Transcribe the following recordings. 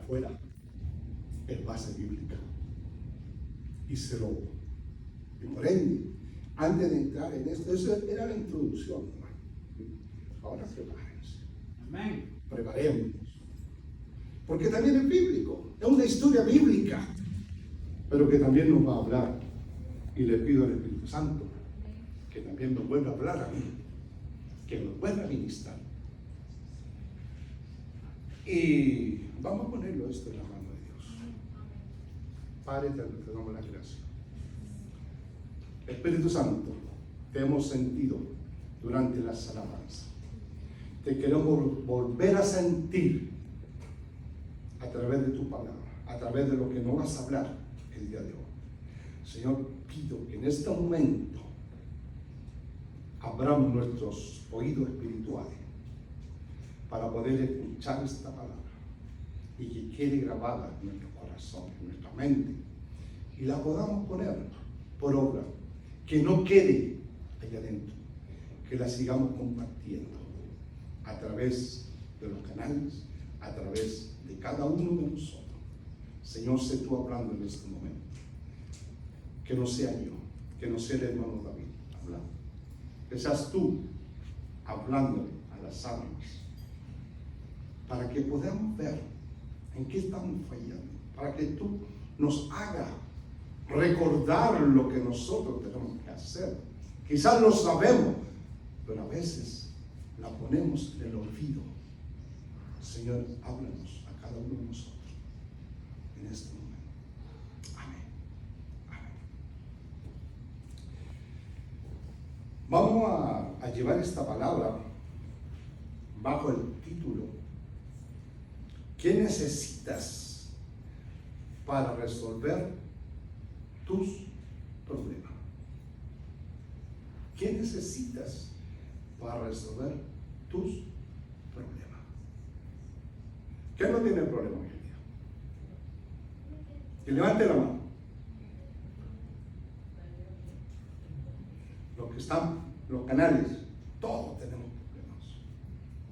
afuera es base bíblica. Y por ende, antes de entrar en esto, eso era la introducción, hermano. Ahora prepárense. Amén. Preparémonos. Porque también es bíblico, es una historia bíblica, pero que también nos va a hablar. Y le pido al Espíritu Santo que también nos vuelva a hablar a mí, que nos vuelva a ministrar. Y vamos a ponerlo esto en la mano de Dios. Padre, te damos la gracia. Espíritu Santo, te hemos sentido durante las alabanzas. Te queremos volver a sentir a través de tu palabra, a través de lo que nos vas a hablar el día de hoy. Señor, pido que en este momento abramos nuestros oídos espirituales para poder escuchar esta palabra y que quede grabada en nuestro corazón, en nuestra mente, y la podamos poner por obra, que no quede allá adentro, que la sigamos compartiendo a través de los canales, a través de cada uno de nosotros. Señor, sé tú hablando en este momento, que no sea yo, que no sea el hermano David hablando, que seas tú hablándole a las almas, para que podamos ver en qué estamos fallando, para que tú nos hagas recordar lo que nosotros tenemos que hacer. Quizás lo sabemos, pero a veces la ponemos en el olvido. Señor, háblanos a cada uno de nosotros en este momento. Amén. Amén. Vamos a llevar esta palabra bajo el título: ¿qué necesitas para resolver tus problemas? ¿Qué necesitas para resolver tus problemas? ¿Quién no tiene problema hoy en día? Que levante la mano. Los que están, los canales, todos tenemos problemas.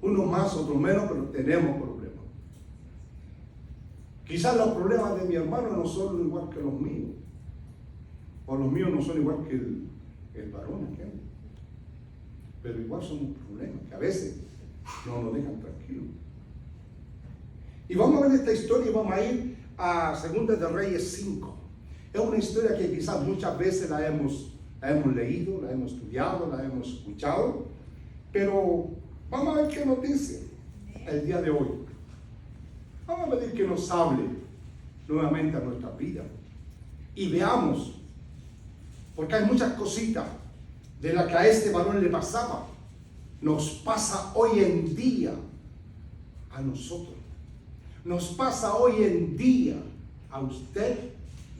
Unos más, otros menos, pero tenemos problemas. Quizás los problemas de mi hermano no son igual que los míos, o los míos no son igual que el varón aquel, pero igual son un problema que a veces no nos dejan tranquilos. Y vamos a ver esta historia y vamos a ir a 2 de Reyes 5. Es una historia que quizás muchas veces la hemos leído, la hemos estudiado, la hemos escuchado, pero vamos a ver qué nos dice el día de hoy. Vamos a pedir que nos hable nuevamente a nuestra vida y veamos, porque hay muchas cositas de las que a este varón le pasaba, nos pasa hoy en día a nosotros, nos pasa hoy en día a usted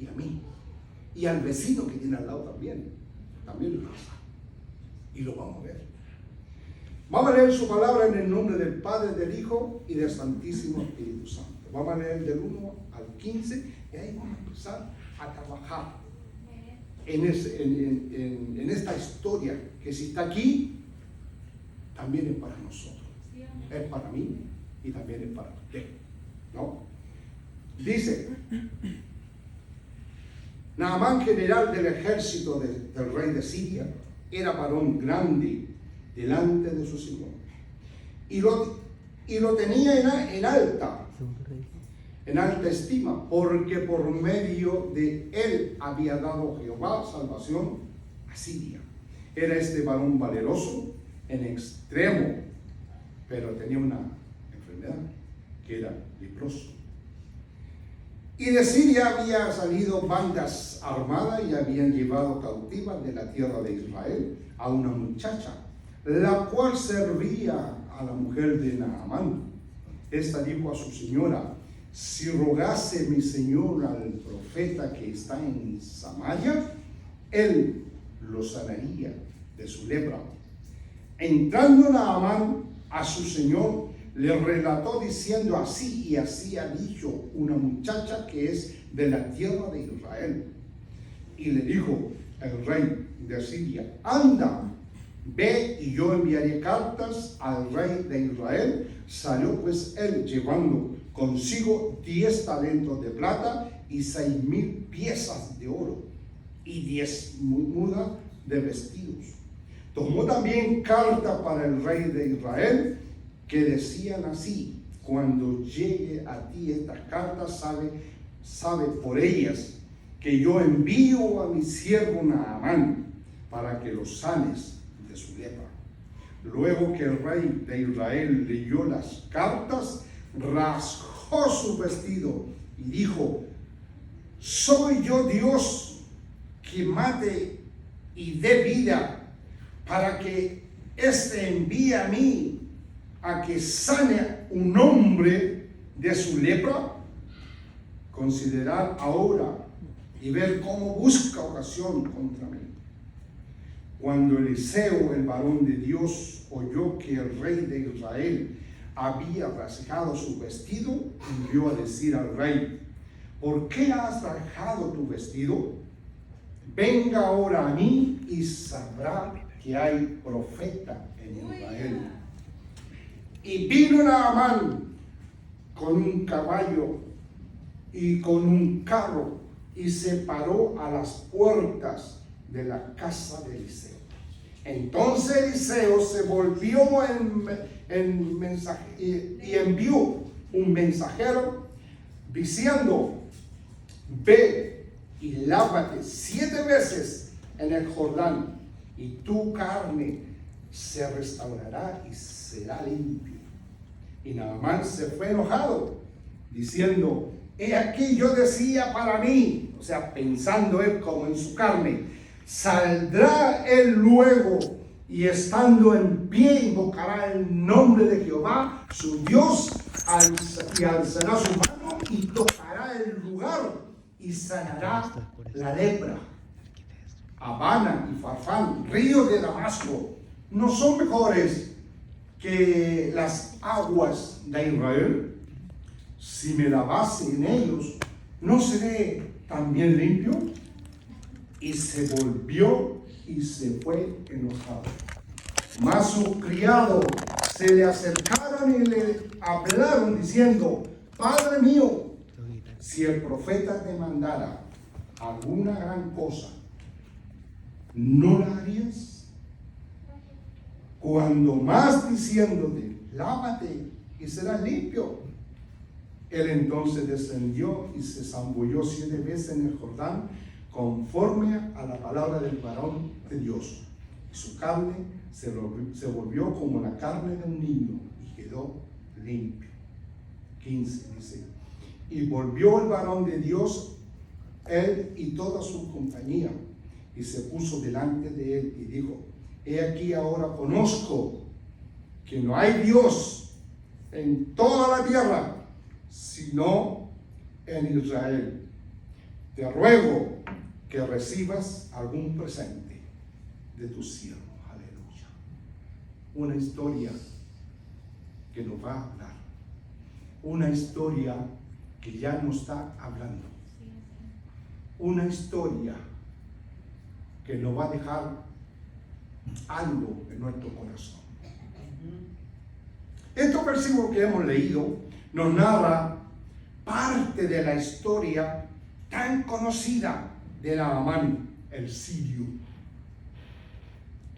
y a mí, y al vecino que tiene al lado también le pasa, y lo vamos a ver. Vamos a leer su palabra en el nombre del Padre, del Hijo y del Santísimo Espíritu Santo. Vamos a leer del 1 al 15 y ahí vamos a empezar a trabajar en esta historia que si está aquí, también es para nosotros. Es para mí y también es para usted, ¿no? Dice: Naamán, general del ejército del rey de Siria, era varón grande delante de su señor, y lo tenía en alta estima, porque por medio de él había dado Jehová salvación a Siria. Era este varón valeroso en extremo, pero tenía una enfermedad, que era leproso. Y de Siria había salido bandas armadas y habían llevado cautiva de la tierra de Israel a una muchacha, la cual servía a la mujer de Naamán. Esta dijo a su señora: si rogase mi señor al profeta que está en Samaria, él lo sanaría de su lepra. Entrando Naamán a su señor, le relató diciendo: así y así ha dicho una muchacha que es de la tierra de Israel. Y le dijo el rey de Siria: anda, ve y yo enviaré cartas al rey de Israel. Salió pues él llevando consigo 10 talentos de plata y 6,000 piezas de oro y 10 mudas de vestidos. Tomó también carta para el rey de Israel que decían así: cuando llegue a ti estas cartas, sabe por ellas que yo envío a mi siervo Naamán para que lo sanes de su lepra. Luego que el rey de Israel leyó las cartas, rasgó su vestido y dijo: ¿soy yo Dios que mate y dé vida para que éste envíe a mí a que sane un hombre de su lepra? Considerad ahora y ver cómo busca ocasión contra mí. Cuando Eliseo, el varón de Dios, oyó que el rey de Israel había rasgado su vestido, envió a decir al rey: ¿por qué has rasgado tu vestido? Venga ahora a mí y sabrá que hay profeta en Israel. Y vino Naamán con un caballo y con un carro y se paró a las puertas de la casa de Eliseo. Entonces Eliseo se volvió y envió un mensajero diciendo: ve y lávate 7 veces en el Jordán y tu carne se restaurará y será limpio. Y Naamán se fue enojado, diciendo: he aquí yo decía para mí, o sea, pensando él como en su carne, saldrá él luego y estando en pie invocará el nombre de Jehová su Dios y alzará su mano y tocará el lugar y sanará la lepra. Habana y Farfán, ríos de Damasco, ¿no son mejores que las aguas de Israel? Si me lavase en ellos, ¿no seré también limpio? Y se volvió y se fue enojado. Mas sus criados se le acercaron y le hablaron diciendo: Padre mío, si el profeta te mandara alguna gran cosa, ¿no la harías? Cuando más diciéndote: lávate y serás limpio. Él entonces descendió y se zambulló 7 veces en el Jordán, conforme a la palabra del varón de Dios. Y su carne se volvió como la carne de un niño y quedó limpio. 15 dice: y volvió el varón de Dios, él y toda su compañía, y se puso delante de él y dijo: he aquí ahora conozco que no hay Dios en toda la tierra sino en Israel. Te ruego que recibas algún presente de tu siervo. Aleluya. Una historia que nos va a hablar. Una historia que ya nos está hablando. Una historia que nos va a dejar algo en nuestro corazón. Estos versículos que hemos leído nos narra parte de la historia tan conocida de Naamán, el sirio.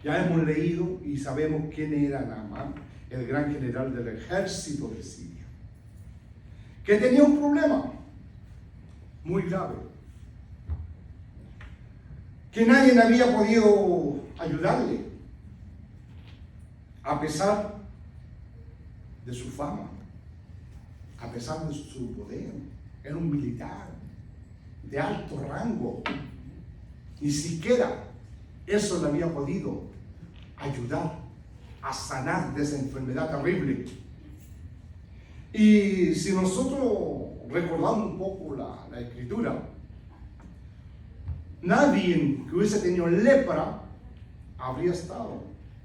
Ya hemos leído y sabemos quién era Naamán, el gran general del ejército de Siria, que tenía un problema muy grave, que nadie había podido ayudarle, a pesar de su fama, a pesar de su poder. Era un militar de alto rango. Ni siquiera eso le había podido ayudar a sanar de esa enfermedad terrible. Y si nosotros recordamos un poco la escritura, nadie que hubiese tenido lepra habría estado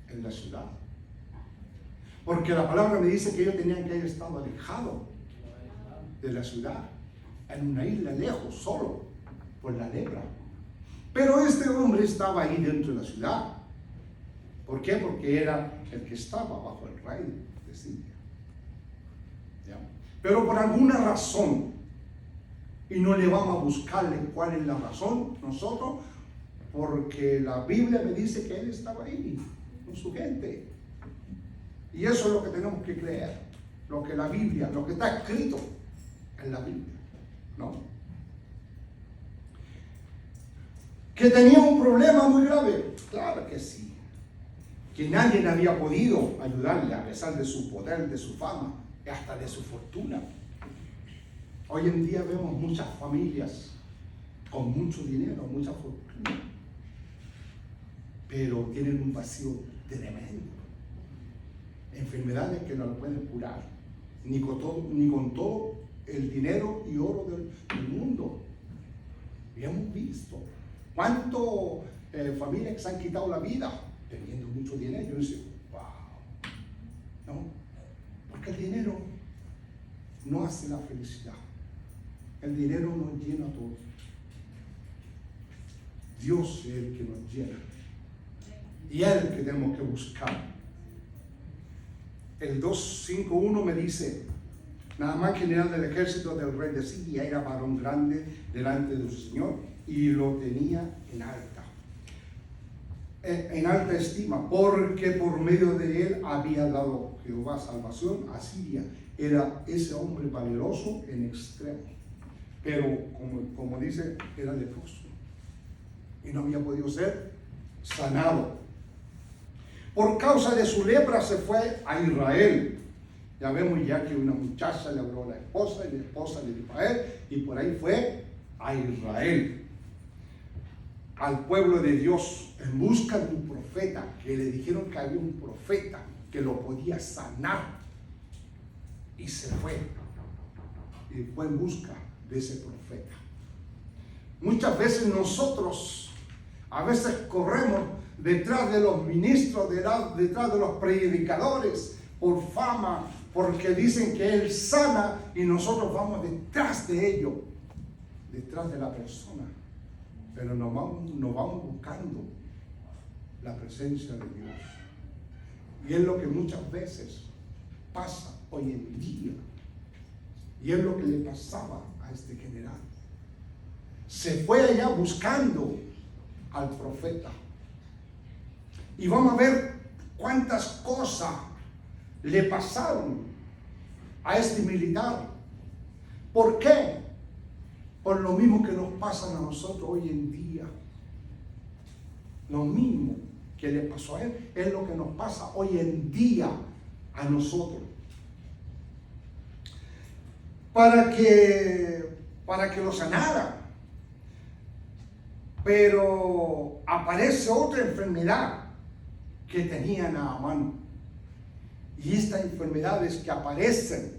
en la ciudad. Porque la palabra me dice que ellos tenían que haber estado alejados de la ciudad, en una isla lejos, solo, por la lepra. Pero este hombre estaba ahí dentro de la ciudad. ¿Por qué? Porque era el que estaba bajo el rey de Siria. ¿Ya? Pero por alguna razón, y no le vamos a buscarle cuál es la razón nosotros, porque la Biblia me dice que él estaba ahí con su gente. Y eso es lo que tenemos que creer, lo que la Biblia, lo que está escrito en la Biblia, ¿no? Que tenía un problema muy grave, claro que sí. Que nadie había podido ayudarle a pesar de su poder, de su fama, hasta de su fortuna. Hoy en día vemos muchas familias con mucho dinero, mucha fortuna, pero tienen un vacío tremendo. Enfermedades que no lo pueden curar, ni con todo el dinero y oro del mundo. Y hemos visto cuántas familias que se han quitado la vida teniendo mucho dinero. Yo digo, wow, ¿no? Porque el dinero no hace la felicidad. El dinero nos llena todo. Dios es el que nos llena. Y es el que tenemos que buscar. El 2:5:1 me dice: Naamán, general del ejército del rey de Siria, era varón grande delante de su Señor y lo tenía en alta estima, porque por medio de él había dado Jehová salvación a Siria. Era ese hombre valeroso en extremo, pero como dice, era leproso y no había podido ser sanado. Por causa de su lepra se fue a Israel. Ya vemos ya que una muchacha le habló a la esposa y la esposa le dijo a él, y por ahí fue a Israel, al pueblo de Dios, en busca de un profeta, que le dijeron que había un profeta que lo podía sanar, y se fue en busca de ese profeta. Muchas veces nosotros a veces corremos detrás de los ministros, detrás de los predicadores, por fama, porque dicen que él sana, y nosotros vamos detrás de ellos, detrás de la persona, pero nos vamos buscando la presencia de Dios. Y es lo que muchas veces pasa hoy en día, y es lo que le pasaba a este general. Se fue allá buscando al profeta, y vamos a ver cuántas cosas le pasaron a este militar. ¿Por qué? Por lo mismo que nos pasa a nosotros hoy en día. Lo mismo que le pasó a él es lo que nos pasa hoy en día a nosotros. Para que lo sanara. Pero aparece otra enfermedad que tenía Naamán. Y estas enfermedades que aparecen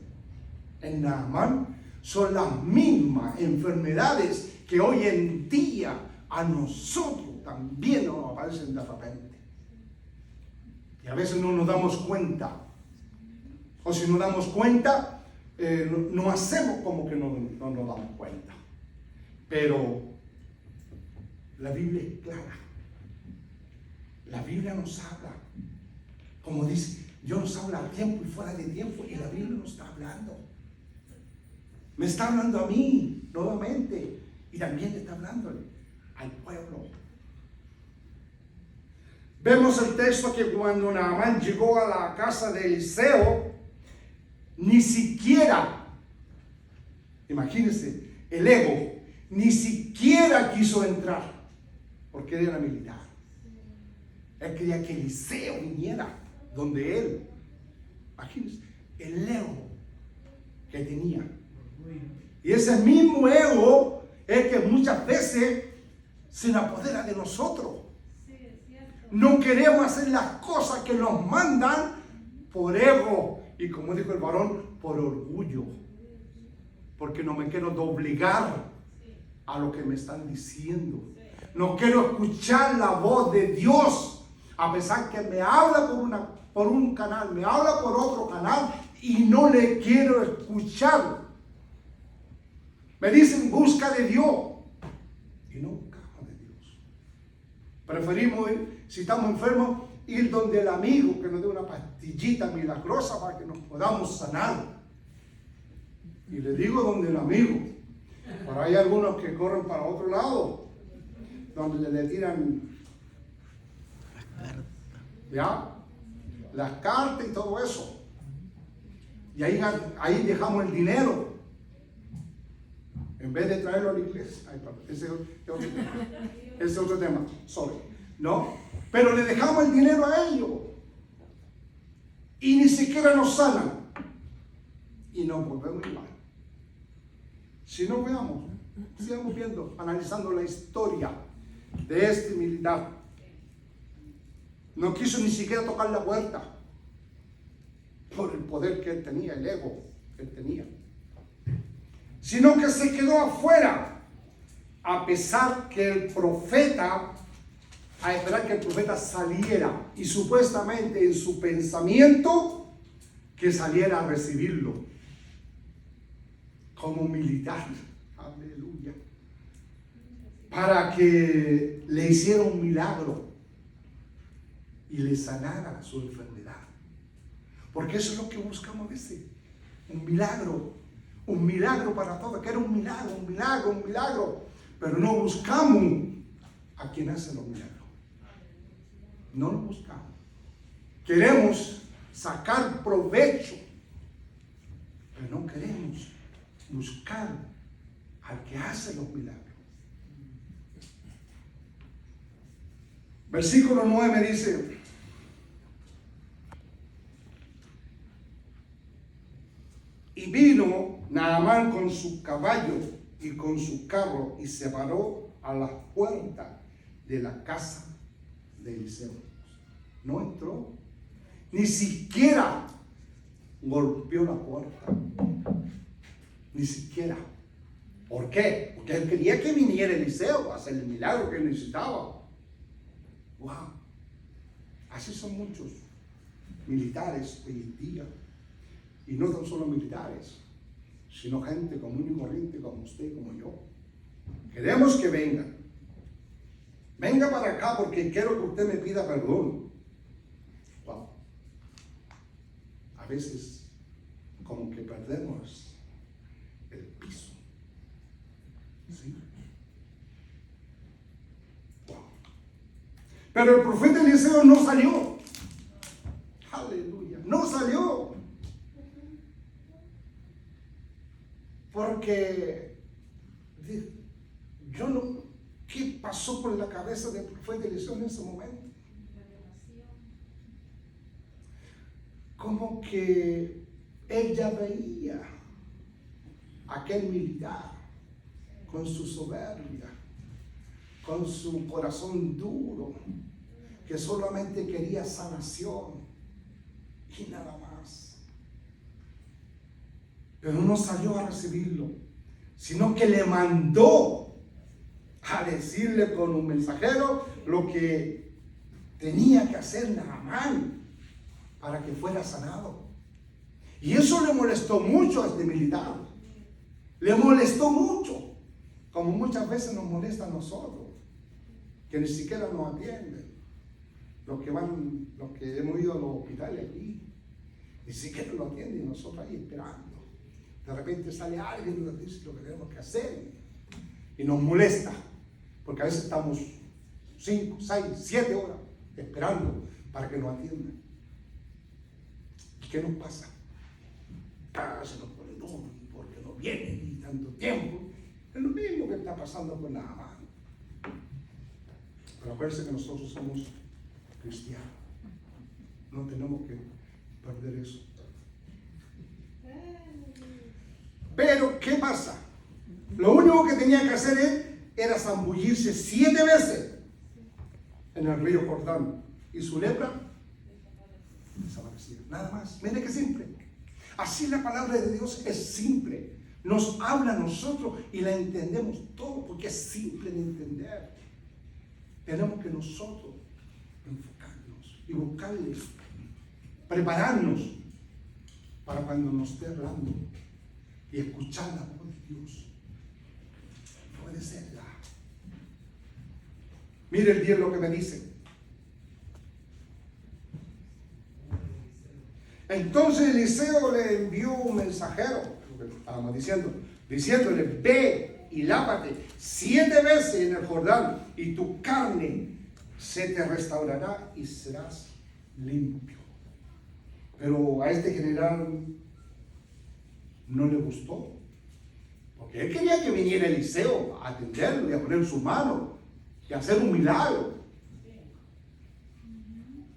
en Naamán son las mismas enfermedades que hoy en día a nosotros también nos aparecen de repente. Y a veces no nos damos cuenta. O si nos damos cuenta, no hacemos como que no nos damos cuenta. Pero la Biblia es clara. La Biblia nos habla. Como dice, Dios nos habla a tiempo y fuera de tiempo, y la Biblia nos está hablando. Me está hablando a mí nuevamente, y también le está hablando al pueblo. Vemos el texto que cuando Naamán llegó a la casa de Eliseo, ni siquiera, imagínense, el ego, ni siquiera quiso entrar, porque él era militar. Él quería que Eliseo viniera donde él. Imagínense, el ego que tenía. Y ese mismo ego es que muchas veces se apodera de nosotros. No queremos hacer las cosas que nos mandan por ego. Y como dijo el varón, por orgullo. Porque no me quiero doblegar a lo que me están diciendo. No quiero escuchar la voz de Dios. A pesar que me habla por un canal, me habla por otro canal, y no le quiero escuchar. Me dicen, busca de Dios, y no buscamos de Dios. Preferimos ir, si estamos enfermos, ir donde el amigo que nos dé una pastillita milagrosa para que nos podamos sanar. Y le digo donde el amigo. Pero hay algunos que corren para otro lado, donde le tiran ¿ya? Las cartas y todo eso. Y ahí dejamos el dinero. En vez de traerlo a la iglesia. Ay, perdón, ese es otro tema. Sorry. ¿No? Pero le dejamos el dinero a ellos. Y ni siquiera nos sanan. Y nos volvemos igual. Si no veamos, sigamos viendo, analizando la historia de este militar. No quiso ni siquiera tocar la puerta por el poder que él tenía, el ego que él tenía, sino que se quedó afuera, a pesar que el profeta, a esperar que el profeta saliera, y supuestamente en su pensamiento que saliera a recibirlo como militar, aleluya, para que le hiciera un milagro y le sanara su enfermedad. Porque eso es lo que buscamos a veces, un milagro para todos, que era un milagro, pero no buscamos a quien hace los milagros. No lo buscamos. Queremos sacar provecho, pero no queremos buscar al que hace los milagros. Versículo 9 dice: y vino Naamán con su caballo y con su carro y se paró a las puertas de la casa de Eliseo. No entró, ni siquiera golpeó la puerta, ni siquiera. ¿Por qué? Porque él quería que viniera Eliseo a hacer el milagro que él necesitaba. Wow, así son muchos militares hoy en día. Y no tan solo militares, sino gente común y corriente como usted y como yo. Queremos que vengan. Venga para acá porque quiero que usted me pida perdón. Wow. A veces como que perdemos el piso. ¿Sí? Wow. Pero el profeta Eliseo no salió. Aleluya. No salió. Porque yo no, ¿qué pasó por la cabeza del profeta Eliseo en ese momento? Como que él ya veía a aquel militar con su soberbia, con su corazón duro, que solamente quería sanación y nada más. Pero no salió a recibirlo, sino que le mandó a decirle con un mensajero lo que tenía que hacer Naamán para que fuera sanado. Y eso le molestó mucho a este militar. Le molestó mucho, como muchas veces nos molesta a nosotros, que ni siquiera nos atienden. Los que hemos ido a los hospitales aquí, ni siquiera lo atienden, y nosotros ahí esperando. De repente sale alguien y nos dice lo que tenemos que hacer y nos molesta, porque a veces estamos 5, 6, 7 horas esperando para que nos atiendan. ¿Y qué nos pasa? Se nos pone no, porque no vienen y tanto tiempo. Es lo mismo que está pasando con Naamán. Pero acuérdense que nosotros somos cristianos. No tenemos que perder eso. Pero, ¿qué pasa? Lo único que tenía que hacer él era zambullirse 7 veces en el río Jordán. Y su lepra desaparecía. Nada más. Mire qué simple. Así la palabra de Dios es simple. Nos habla a nosotros y la entendemos todo porque es simple de entender. Tenemos que nosotros enfocarnos y buscarle, prepararnos para cuando nos esté hablando y escuchar la voz de Dios. Obedecerla. Mire el 10 lo que me dice. Entonces Eliseo le envió un mensajero. estábamos diciéndole, ve y lávate 7 veces en el Jordán y tu carne se te restaurará y serás limpio. Pero a este general no le gustó, porque él quería que viniera Eliseo a atenderlo y a poner su mano y a hacer un milagro.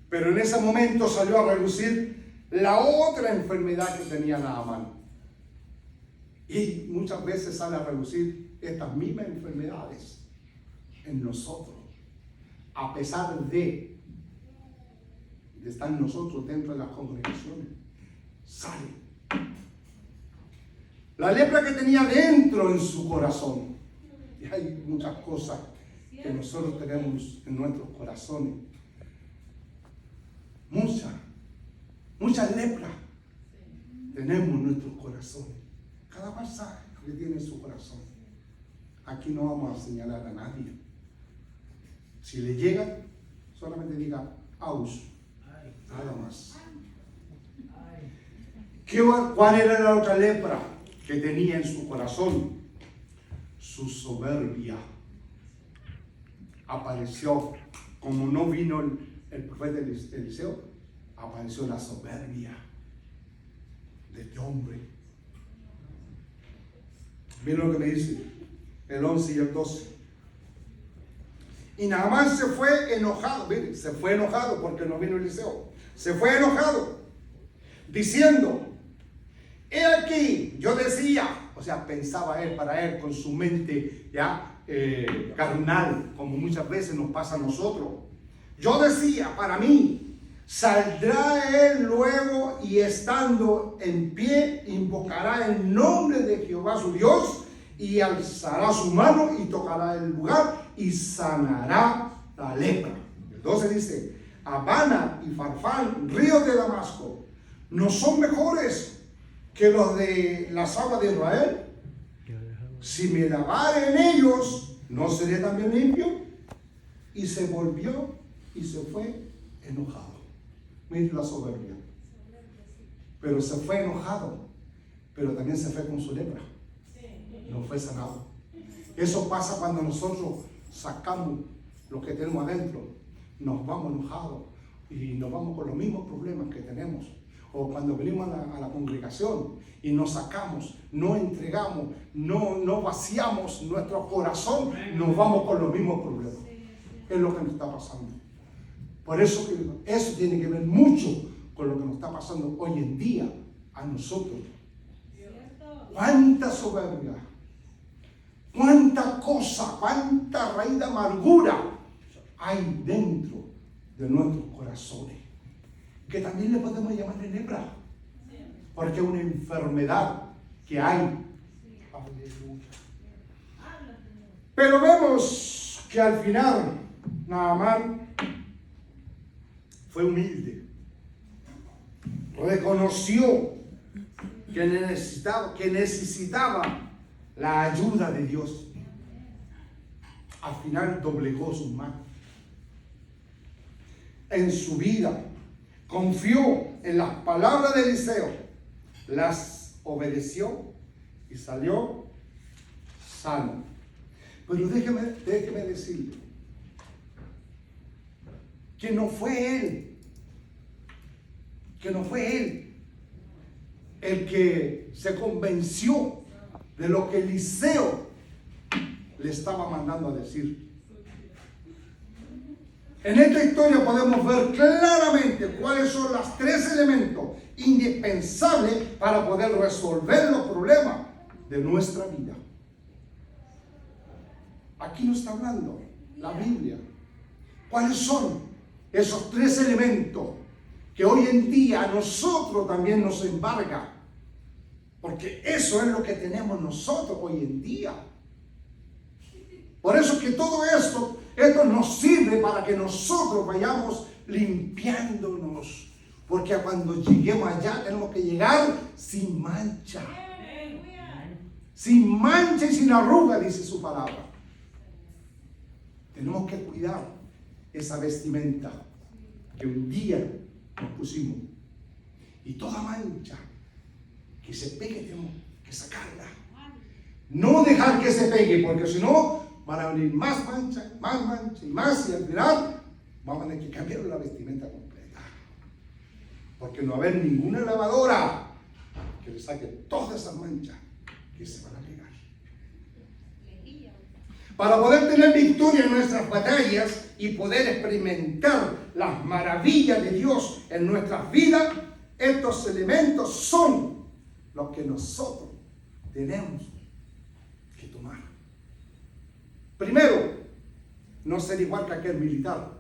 Pero en ese momento salió a relucir la otra enfermedad que tenía Naamán. Y muchas veces sale a relucir estas mismas enfermedades en nosotros, a pesar de estar nosotros dentro de las congregaciones. Sale la lepra que tenía dentro en su corazón. Y hay muchas cosas que nosotros tenemos en nuestros corazones. Mucha lepra tenemos en nuestros corazones. Cada pasaje que tiene en su corazón. Aquí no vamos a señalar a nadie. Si le llega, solamente diga aus, nada más. ¿Cuál era la otra lepra que tenía en su corazón? Su soberbia. Apareció, como no vino el profeta Eliseo, apareció la soberbia de este hombre. Miren lo que me dice el 11 y el 12. Y Naamán se fue enojado. Miren, se fue enojado porque no vino Eliseo. Se fue enojado, diciendo: he aquí, yo decía, o sea, pensaba él para él con su mente ya carnal, como muchas veces nos pasa a nosotros. Yo decía para mí, saldrá él luego y estando en pie, invocará el nombre de Jehová su Dios y alzará su mano y tocará el lugar y sanará la lepra. El 12 dice: Abana y Farfán, ríos de Damasco, ¿no son mejores que los de las aguas de Israel? Si me lavare en ellos, ¿no seré también limpio? Y se volvió y se fue enojado. Miren la soberbia. Pero se fue enojado, pero también se fue con su lepra. No fue sanado. Eso pasa cuando nosotros sacamos lo que tenemos adentro. Nos vamos enojados y nos vamos con los mismos problemas que tenemos. O cuando venimos a la congregación y nos sacamos, no entregamos, no vaciamos nuestro corazón, nos vamos con los mismos problemas. Es lo que nos está pasando. Por eso que eso tiene que ver mucho con lo que nos está pasando hoy en día a nosotros. Cuánta soberbia, cuánta cosa, cuánta raíz de amargura hay dentro de nuestros corazones, que también le podemos llamar de lepra, porque es una enfermedad que hay. Aleluya. Pero vemos que al final Naamán fue humilde, reconoció que necesitaba la ayuda de Dios. Al final doblegó sus manos. En su vida confió en las palabras de Eliseo, las obedeció y salió sano. Pero déjeme decirle que no fue él el que se convenció de lo que Eliseo le estaba mandando a decir. En esta historia podemos ver claramente cuáles son los 3 elementos indispensables para poder resolver los problemas de nuestra vida. Aquí nos está hablando la Biblia. ¿Cuáles son esos 3 elementos que hoy en día a nosotros también nos embarga? Porque eso es lo que tenemos nosotros hoy en día. Por eso que todo esto nos sirve para que nosotros vayamos limpiándonos. Porque cuando lleguemos allá tenemos que llegar sin mancha. Sin mancha y sin arruga, dice su palabra. Tenemos que cuidar esa vestimenta que un día nos pusimos. Y toda mancha que se pegue que sacarla. No dejar que se pegue, porque si no, van a venir más manchas y más, y al final vamos a tener que cambiar la vestimenta completa. Porque no va a haber ninguna lavadora que le saque todas esas manchas que se van a pegar. Para poder tener victoria en nuestras batallas y poder experimentar las maravillas de Dios en nuestras vidas, estos elementos son los que nosotros tenemos que tomar. Primero, no ser igual que aquel militar.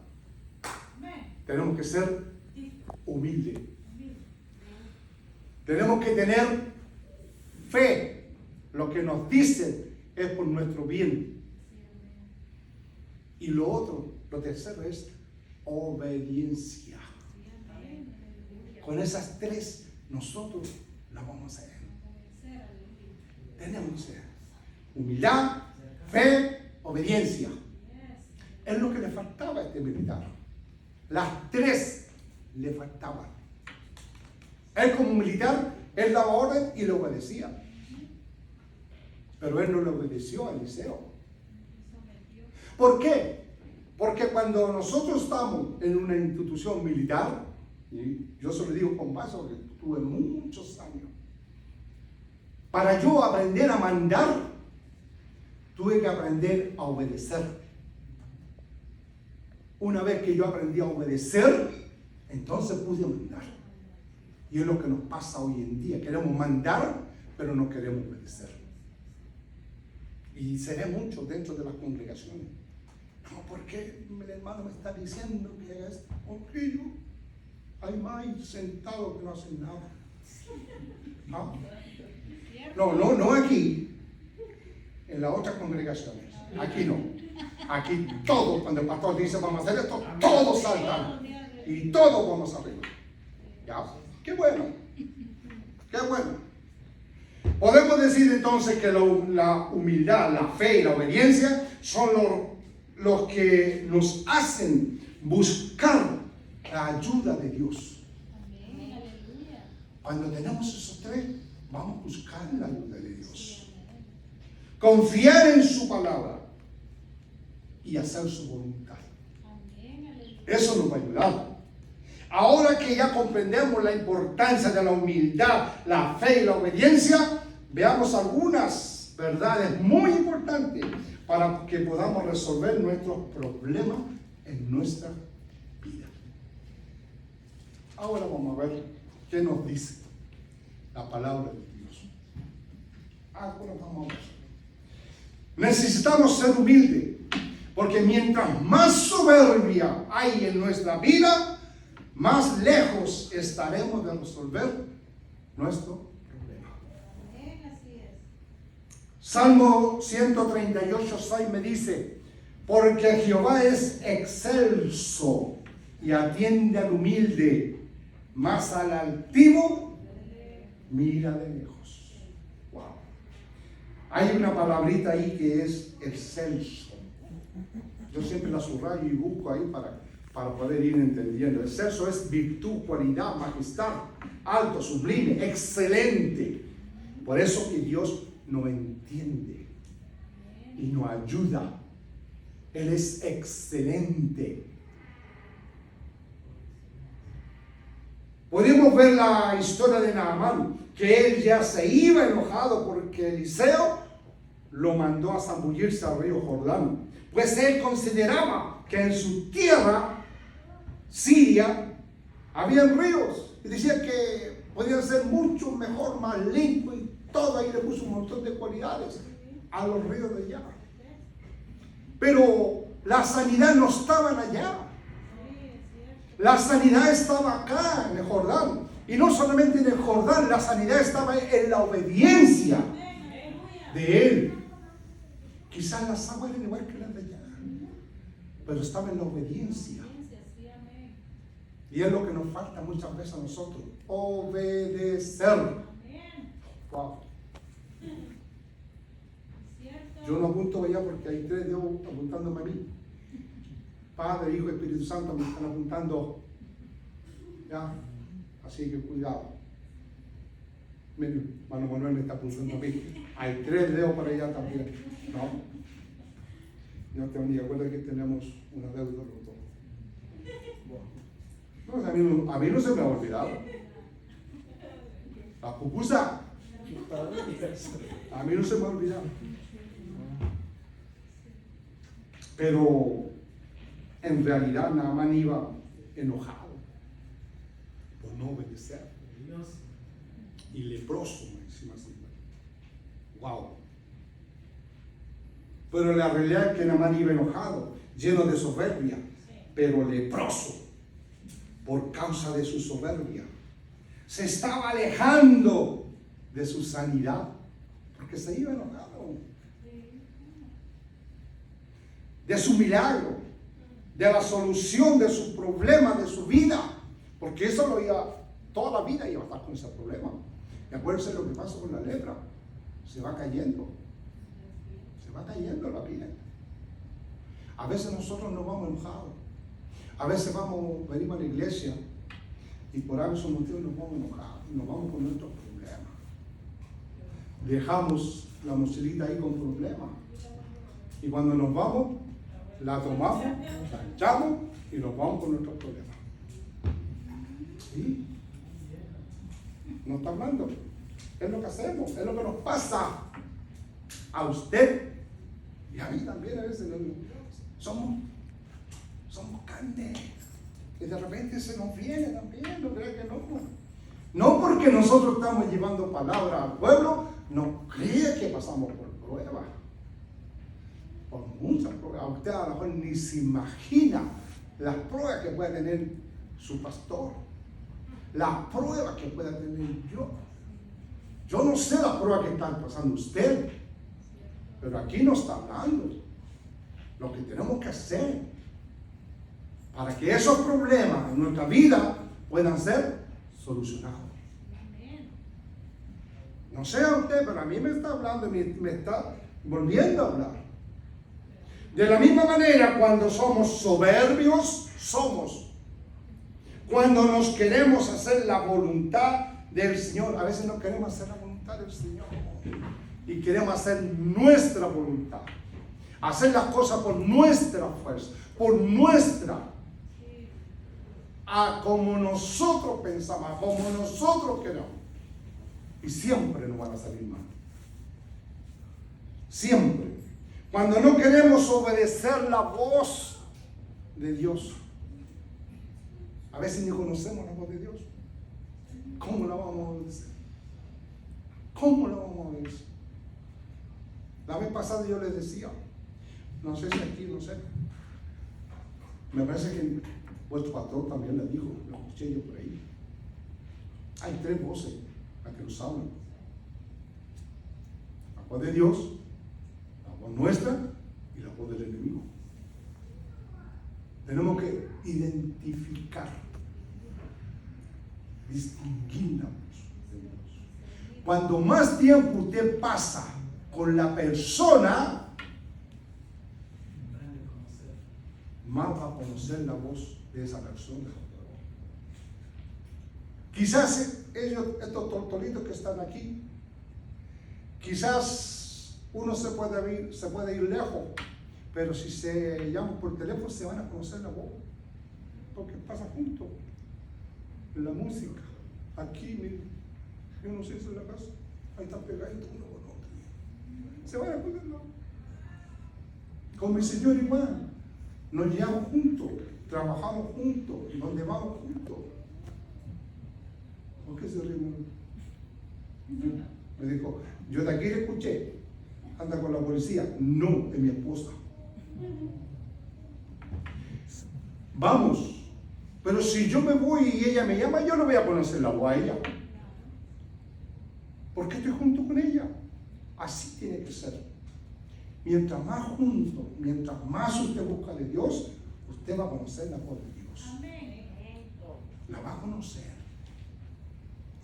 Tenemos que ser humildes. Tenemos que tener fe. Lo que nos dicen es por nuestro bien. Y lo otro, lo tercero es obediencia. Con esas tres nosotros la vamos a hacer. Tenemos que ser humildad, fe, obediencia. Es lo que le faltaba a este militar. Las tres le faltaban. Él como militar, él daba orden y le obedecía. Pero él no le obedeció a Eliseo. ¿Por qué? Porque cuando nosotros estamos en una institución militar, y yo se lo digo con base porque tuve muchos años, para yo aprender a mandar, tuve que aprender a obedecer. Una vez que yo aprendí a obedecer, entonces pude mandar. Y es lo que nos pasa hoy en día. Queremos mandar, pero no queremos obedecer. Y se ve mucho dentro de las congregaciones. No, ¿por qué el hermano me está diciendo que haga esto? Porque hay más sentados que no hacen nada. No aquí. En las otras congregaciones. Aquí no. Aquí todos, cuando el pastor dice vamos a hacer esto, todos saltan. Y todos vamos arriba. ¿Ya? ¡Qué bueno! ¡Qué bueno! Podemos decir entonces que la humildad, la fe y la obediencia son los que nos hacen buscar la ayuda de Dios. Cuando tenemos esos tres, vamos a buscar la ayuda de Dios. Confiar en su palabra y hacer su voluntad. Eso nos va a ayudar. Ahora que ya comprendemos la importancia de la humildad, la fe y la obediencia, veamos algunas verdades muy importantes para que podamos resolver nuestros problemas en nuestra vida. Ahora vamos a ver qué nos dice la palabra de Dios. Ahora vamos a ver. Necesitamos ser humildes, porque mientras más soberbia hay en nuestra vida, más lejos estaremos de resolver nuestro problema. Salmo 138:6 me dice: porque Jehová es excelso y atiende al humilde, mas al altivo mira de lejos. Wow. Hay una palabrita ahí que es excelso. Yo siempre la subrayo y busco ahí para poder ir entendiendo. Excelso es virtud, cualidad, majestad, alto, sublime, excelente. Por eso que Dios nos entiende y nos ayuda. Él es excelente. Podemos ver la historia de Naamán, que él ya se iba enojado porque Eliseo lo mandó a zambullirse al río Jordán. Pues él consideraba que en su tierra, Siria, había ríos. Y decía que podían ser mucho mejor, más limpios y todo. Ahí le puso un montón de cualidades a los ríos de allá. Pero la sanidad no estaba allá. La sanidad estaba acá en el Jordán. Y no solamente en el Jordán, la sanidad estaba en la obediencia de él. Quizás las aguas eran igual que las de allá, pero estaba en la obediencia. Y es lo que nos falta muchas veces a nosotros: obedecer. Wow. Yo no apunto allá porque hay tres dedos apuntándome a mí. Padre, Hijo y Espíritu Santo me están apuntando. Ya, así que cuidado. Mire, hermano Manuel me está apuntando a mí. Hay 3 dedos para allá también. No. Yo te bendiga. Acuérdate que tenemos una deuda los dos. No, a mí no se me ha olvidado. La pupusa. A mí no se me ha olvidado. Pero en realidad Naamán iba enojado por no obedecer. Y leproso, encima así. Wow. Pero la realidad es que Naamán iba enojado, lleno de soberbia, pero leproso por causa de su soberbia. Se estaba alejando de su sanidad porque se iba enojado. De su milagro, de la solución de su problema, de su vida, porque eso lo iba, toda la vida iba a estar con ese problema. Y acuérdense lo que pasa con la lepra, se va cayendo la vida. A veces nosotros nos vamos enojados, a veces venimos a la iglesia y por esos motivos nos vamos enojados, nos vamos con nuestros problemas. Dejamos la mochilita ahí con problemas y cuando nos vamos, la tomamos, la echamos y nos vamos con nuestros problemas. ¿Sí? No está hablando. Es lo que hacemos, es lo que nos pasa a usted y a mí también. A veces somos carne y de repente se nos viene también. No crea que no. No porque nosotros estamos llevando palabra al pueblo, no crea que pasamos por pruebas. Por muchas pruebas. Usted a lo mejor ni se imagina las pruebas que puede tener su pastor, las pruebas que pueda tener yo. Yo no sé las pruebas que están pasando usted, pero aquí nos está hablando lo que tenemos que hacer para que esos problemas en nuestra vida puedan ser solucionados. No sé a usted, pero a mí me está hablando, me está volviendo a hablar. De la misma manera, cuando somos soberbios, cuando nos queremos hacer la voluntad del Señor, a veces no queremos hacer la voluntad del Señor y queremos hacer nuestra voluntad, hacer las cosas por nuestra fuerza, por nuestra, como nosotros pensamos, como nosotros queremos, y siempre nos van a salir mal. Siempre. Cuando no queremos obedecer la voz de Dios, a veces ni conocemos la voz de Dios. ¿Cómo la vamos a obedecer? ¿Cómo la vamos a obedecer? La vez pasada yo les decía, no sé si aquí, no sé, me parece que vuestro pastor también le dijo, lo escuché yo por ahí. Hay 3 voces las que nos hablan: la voz de Dios, la voz nuestra y la voz del enemigo. Tenemos que identificar, distinguir la voz de Dios. Cuando más tiempo usted pasa con la persona, más va a conocer la voz de esa persona. Quizás estos tortolitos que están aquí, quizás uno se puede ir lejos, pero si se llaman por teléfono se van a conocer la voz, porque pasa junto. La música, aquí, miren, yo no sé si en la casa, ahí están pegaditos uno con otro. Se van a conocer la voz. Con mi Señor igual, nos llevamos juntos, trabajamos juntos, y donde vamos juntos. ¿Por qué se ríen? Me dijo, yo de aquí le escuché, anda con la policía. No, es mi esposa. Vamos, pero si yo me voy y ella me llama, yo no voy a conocer la voz a ella, porque estoy junto con ella. Así tiene que ser. Mientras más juntos, mientras más usted busca de Dios, usted va a conocer la voz de Dios. La va a conocer.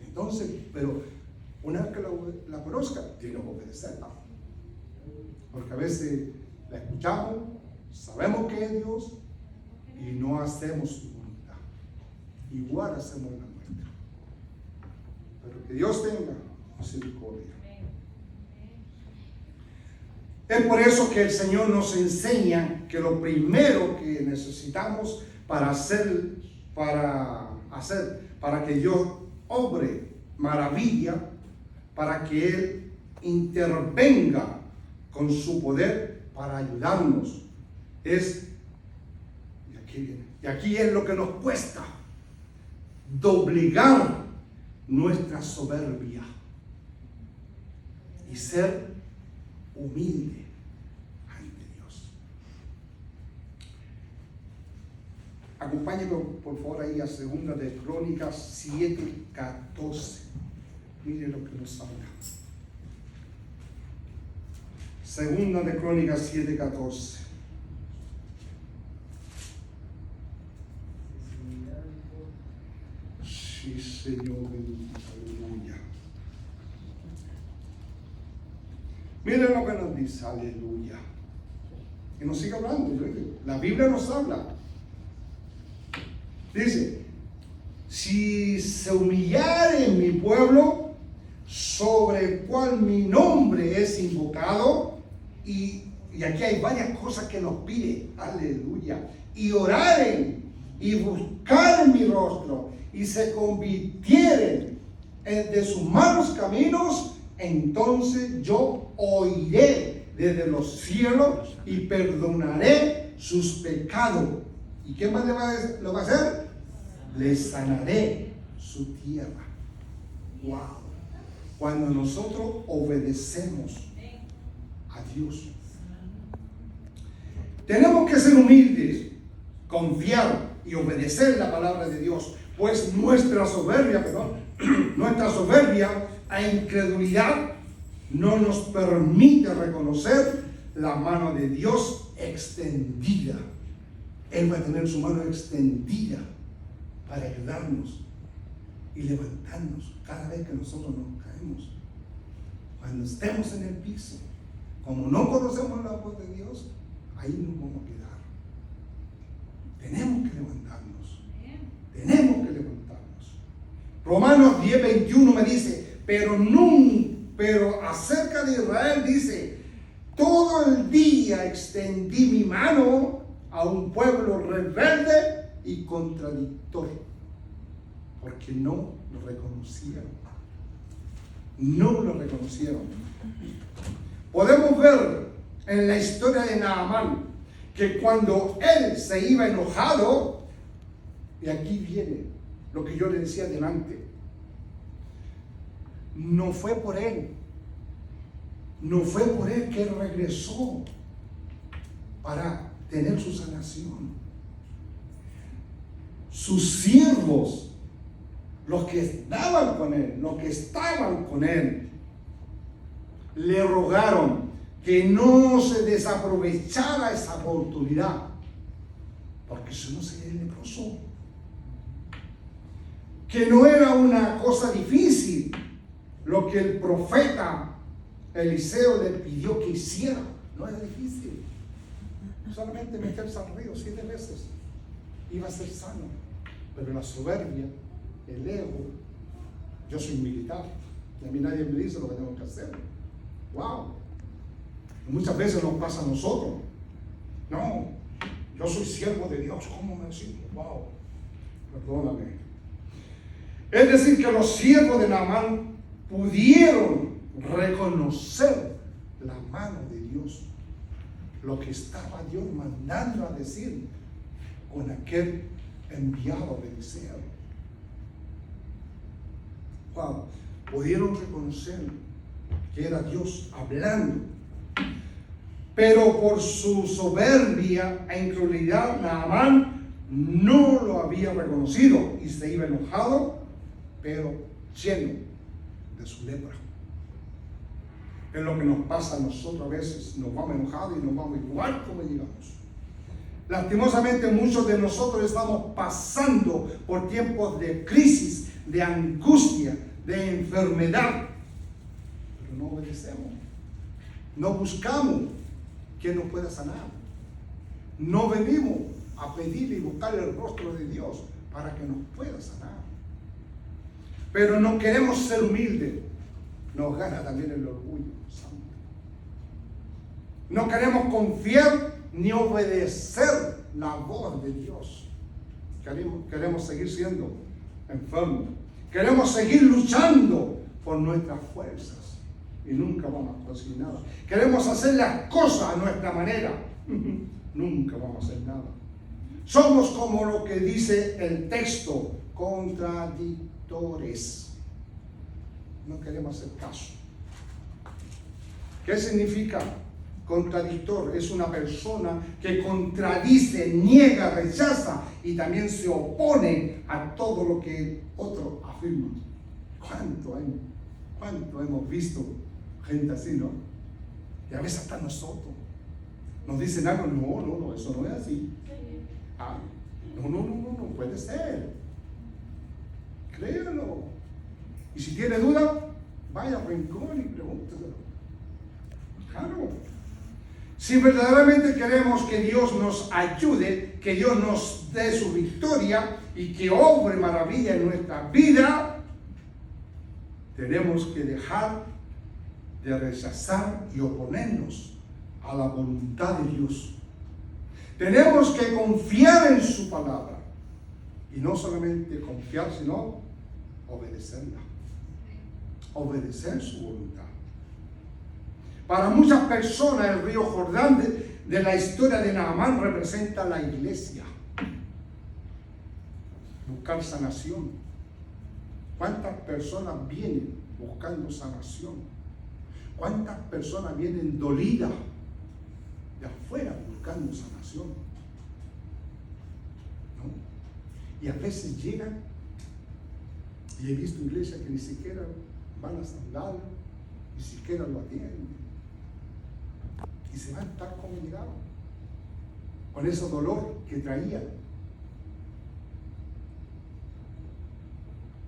Entonces, pero una vez que la conozca, tiene que obedecerla. Porque a veces la escuchamos, sabemos que es Dios y no hacemos su voluntad. Igual hacemos la nuestra. Pero que Dios tenga misericordia. Es por eso que el Señor nos enseña que lo primero que necesitamos para que Dios obre maravilla, para que Él intervenga con su poder para ayudarnos, y aquí es lo que nos cuesta, doblegar nuestra soberbia y ser humilde ante Dios. Acompáñenme por favor ahí a 2 de Crónicas 7:14. Mire lo que nos habla. 2 de Crónicas 7:14. Sí, Señor, aleluya. Miren lo que nos dice, aleluya. Y nos sigue hablando, la Biblia nos habla. Dice, si se humillare mi pueblo, sobre el cual mi nombre es invocado, y aquí hay varias cosas que nos pide, aleluya, y oraren y buscaren mi rostro, y se convirtieren de sus malos caminos, entonces yo oiré desde los cielos y perdonaré sus pecados. ¿Y qué más lo va a hacer? Le sanaré su tierra. Wow. Cuando nosotros obedecemos a Dios, tenemos que ser humildes, confiar y obedecer la palabra de Dios, pues nuestra soberbia e incredulidad no nos permite reconocer la mano de Dios extendida. Él va a tener su mano extendida para ayudarnos y levantarnos cada vez que nosotros nos caemos. Cuando estemos en el piso, como no conocemos la voz de Dios, ahí nos vamos a quedar. Tenemos que levantarnos. Tenemos que levantarnos. Romanos 10:21 me dice, pero acerca de Israel dice, todo el día extendí mi mano a un pueblo rebelde y contradictor, porque no lo reconocieron. No lo reconocieron. Podemos ver en la historia de Naamán que cuando él se iba enojado, y aquí viene lo que yo le decía delante, no fue por él que él regresó para tener su sanación. Sus siervos, los que estaban con él, le rogaron que no se desaprovechara esa oportunidad, porque si no sería leproso. Que no era una cosa difícil lo que el profeta Eliseo le pidió que hiciera. No era difícil. Solamente meterse al río 7 veces iba a ser sano. Pero la soberbia, el ego, yo soy militar y a mí nadie me dice lo que tengo que hacer. Wow. Y muchas veces nos pasa a nosotros. No, yo soy siervo de Dios. ¿Cómo me decís? Wow. Perdóname. Es decir, que los siervos de Naamán pudieron reconocer la mano de Dios, lo que estaba Dios mandando a decir con aquel enviado de Eliseo. Wow. Pudieron reconocer que era Dios hablando, pero por su soberbia e incredulidad Naamán no lo había reconocido y se iba enojado, pero lleno de su lepra. Es lo que nos pasa a nosotros a veces. Nos vamos enojados y nos vamos igual como llegamos. Lastimosamente muchos de nosotros estamos pasando por tiempos de crisis, de angustia, de enfermedad, pero no obedecemos. No buscamos quien nos pueda sanar. No venimos a pedir y buscar el rostro de Dios para que nos pueda sanar. Pero no queremos ser humildes. nos gana también el orgullo. No queremos confiar ni obedecer la voz de Dios. Queremos seguir siendo enfermos. Queremos seguir luchando por nuestras fuerzas y nunca vamos a conseguir nada. Queremos hacer las cosas a nuestra manera. Nunca vamos a hacer nada. Somos como lo que dice el texto, contradictores. No queremos hacer caso. ¿Qué significa? Contradictor es una persona que contradice, niega, rechaza y también se opone a todo lo que otro afirma. ¿Cuánto hemos visto gente así, no? Y a veces hasta nosotros nos dicen algo, no, eso no es así. No puede ser. Créalo. Y si tiene duda, vaya a Rincón y pregúnteselo. Claro. Si verdaderamente queremos que Dios nos ayude, que Dios nos dé su victoria y que obre maravilla en nuestra vida, tenemos que dejar de rechazar y oponernos a la voluntad de Dios. Tenemos que confiar en su palabra. Y no solamente confiar, sino obedecerla. Obedecer su voluntad. Para muchas personas el río Jordán de la historia de Naamán representa la iglesia. Buscar sanación. ¿Cuántas personas vienen buscando sanación? ¿Cuántas personas vienen dolidas de afuera buscando sanación? ¿No? Y a veces llegan, y he visto iglesias que ni siquiera van a saludar, ni siquiera lo atienden. Y se van tal como llegaron, con ese dolor que traían.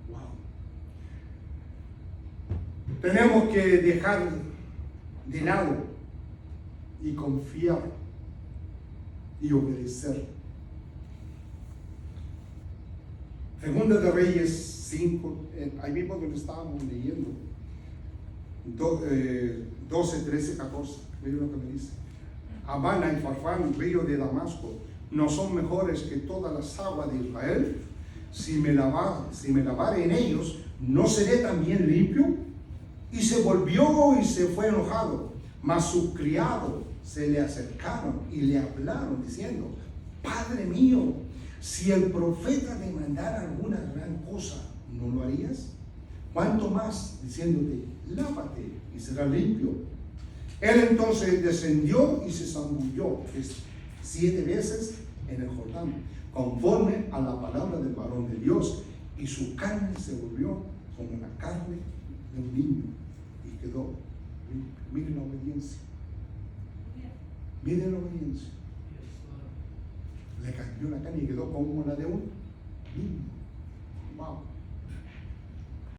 Wow. Tenemos que dejar de lado y confiar y obedecer. Segunda de Reyes 5, ahí mismo donde estábamos leyendo, 12, 13, 14. Miren lo que me dice. Abana y Farfán, río de Damasco, ¿no son mejores que todas las aguas de Israel? Si me lavare en ellos, ¿no seré también limpio? Y se volvió y se fue enojado. Mas sus criados se le acercaron y le hablaron diciendo: Padre mío, si el profeta te mandara alguna gran cosa, ¿no lo harías? ¿Cuánto más diciéndote: lávate y serás limpio? Él entonces descendió y se zambulló 7 veces en el Jordán, conforme a la palabra del varón de Dios, y su carne se volvió como la carne de un niño y quedó limpio. Miren la obediencia. Miren la obediencia. Le cambió la carne y quedó como la de un niño. Wow.